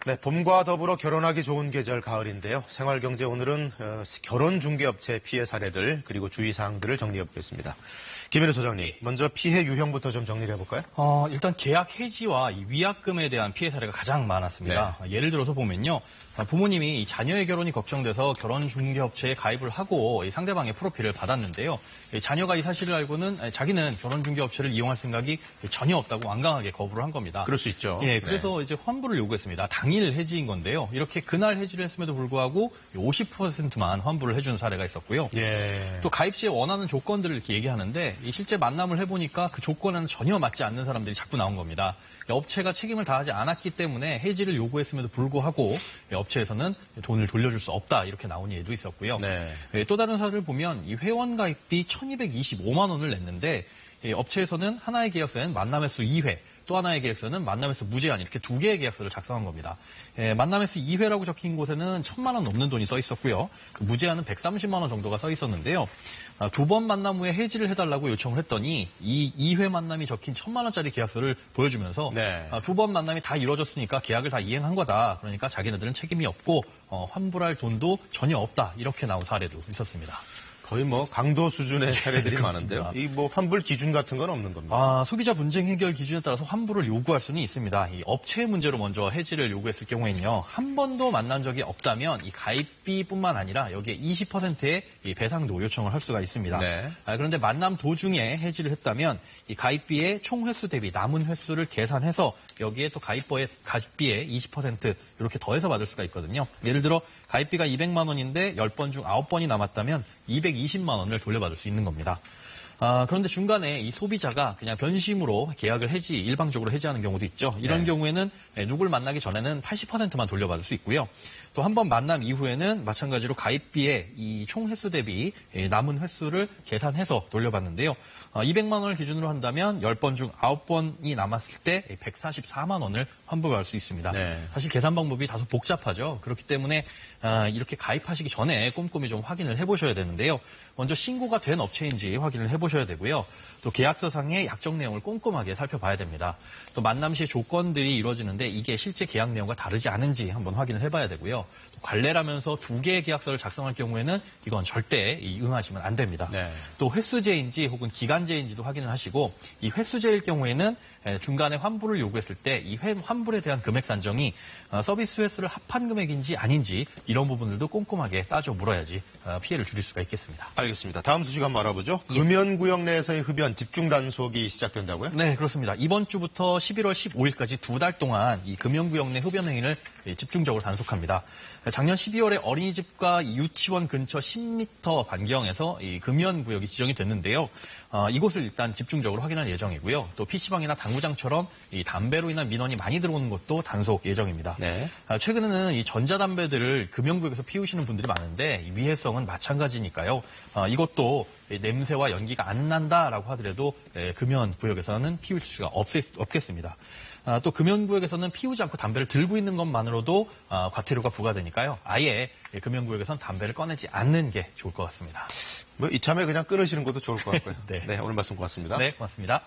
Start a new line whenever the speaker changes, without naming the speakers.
네, 봄과 더불어 결혼하기 좋은 계절 가을인데요. 생활경제 오늘은 결혼 중개업체 피해 사례들 그리고 주의사항들을 정리해보겠습니다. 김현우 소장님, 먼저 피해 유형부터 좀 정리를 해볼까요?
일단 계약 해지와 이 위약금에 대한 피해 사례가 가장 많았습니다. 네. 예를 들어서 보면요. 부모님이 자녀의 결혼이 걱정돼서 결혼 중개업체에 가입을 하고 이 상대방의 프로필을 받았는데요. 자녀가 이 사실을 알고는 자기는 결혼 중개업체를 이용할 생각이 전혀 없다고 완강하게 거부를 한 겁니다.
그럴 수 있죠.
예, 그래서 네. 이제 환불을 요구했습니다. 당일 해지인 건데요. 이렇게 그날 해지를 했음에도 불구하고 50%만 환불을 해준 사례가 있었고요.
예.
또 가입 시에 원하는 조건들을 이렇게 얘기하는데 실제 만남을 해보니까 그 조건에는 전혀 맞지 않는 사람들이 자꾸 나온 겁니다. 업체가 책임을 다하지 않았기 때문에 해지를 요구했음에도 불구하고 업체에서는 돈을 돌려줄 수 없다 이렇게 나온 예도 있었고요.
네.
또 다른 사례를 보면 이 회원 가입비 1,225만 원을 냈는데 업체에서는 하나의 계약서에는 만남 횟수 2회, 또 하나의 계약서는 만남 횟수 무제한 이렇게 두 개의 계약서를 작성한 겁니다. 만남 횟수 2회라고 적힌 곳에는 1,000만 원 넘는 돈이 써 있었고요. 무제한은 130만 원 정도가 써 있었는데요. 두 번 만남 후에 해지를 해달라고 요청을 했더니 이 2회 만남이 적힌 1,000만 원짜리 계약서를 보여주면서
네.
두 번 만남이 다 이루어졌으니까 계약을 다 이행한 거다. 그러니까 자기네들은 책임이 없고 환불할 돈도 전혀 없다. 이렇게 나온 사례도 있었습니다.
거의 뭐 강도 수준의 사례들이
네,
많은데요. 이 뭐 환불 기준 같은 건 없는 겁니다.
소비자 분쟁 해결 기준에 따라서 환불을 요구할 수는 있습니다. 이 업체의 문제로 먼저 해지를 요구했을 경우에는요. 한 번도 만난 적이 없다면 이 가입비뿐만 아니라 여기에 20%의 이 배상도 요청을 할 수가 있습니다.
네.
그런데 만남 도중에 해지를 했다면 이 가입비의 총 횟수 대비 남은 횟수를 계산해서 여기에 또 가입비의 20% 이렇게 더해서 받을 수가 있거든요. 예를 들어 가입비가 200만 원인데 10번 중 9번이 남았다면 220만 원을 돌려받을 수 있는 겁니다. 그런데 중간에 이 소비자가 그냥 변심으로 계약을 일방적으로 해지하는 경우도 있죠. 이런
네.
경우에는 누굴 만나기 전에는 80%만 돌려받을 수 있고요. 또 한 번 만남 이후에는 마찬가지로 가입비의 이 총 횟수 대비 남은 횟수를 계산해서 돌려받는데요. 200만 원을 기준으로 한다면 10번 중 9번이 남았을 때 144만 원을 환불할 수 있습니다.
네.
사실 계산 방법이 다소 복잡하죠. 그렇기 때문에 이렇게 가입하시기 전에 꼼꼼히 좀 확인을 해보셔야 되는데요. 먼저 신고가 된 업체인지 확인을 해보셔야 되고요. 또 계약서상의 약정 내용을 꼼꼼하게 살펴봐야 됩니다. 또 만남 시 조건들이 이루어지는데 이게 실제 계약 내용과 다르지 않은지 한번 확인을 해봐야 되고요. 또 관례라면서 두 개의 계약서를 작성할 경우에는 이건 절대 응하시면 안 됩니다.
네.
또 횟수제인지 혹은 기간제인지도 확인을 하시고 이 횟수제일 경우에는 중간에 환불을 요구했을 때 이 환불에 대한 금액 산정이 서비스 횟수를 합한 금액인지 아닌지 이런 부분들도 꼼꼼하게 따져 물어야지 피해를 줄일 수가 있겠습니다.
알겠습니다. 다음 소식 한번 알아보죠.
예.
금연구역 내에서의 흡연 집중 단속이 시작된다고요?
네, 그렇습니다. 이번 주부터 11월 15일까지 두 달 동안 이 금연구역 내 흡연 행위를 집중적으로 단속합니다. 작년 12월에 어린이집과 유치원 근처 10m 반경에서 이 금연구역이 지정이 됐는데요. 이곳을 일단 집중적으로 확인할 예정이고요. 또 PC방이나 당구장처럼 이 담배로 인한 민원이 많이 들어오는 것도 단속 예정입니다.
네.
최근에는 이 전자담배들을 금연구역에서 피우시는 분들이 많은데 이 위해성은 마찬가지니까요. 이것도 냄새와 연기가 안 난다라고 하더라도 금연구역에서는 피울 수가 없겠습니다. 또 금연구역에서는 피우지 않고 담배를 들고 있는 것만으로도 과태료가 부과되니까요. 아예 금연구역에서는 담배를 꺼내지 않는 게 좋을 것 같습니다.
뭐 이참에 그냥 끊으시는 것도 좋을 것 같고요.
네.
네, 오늘 말씀 고맙습니다.
네, 고맙습니다.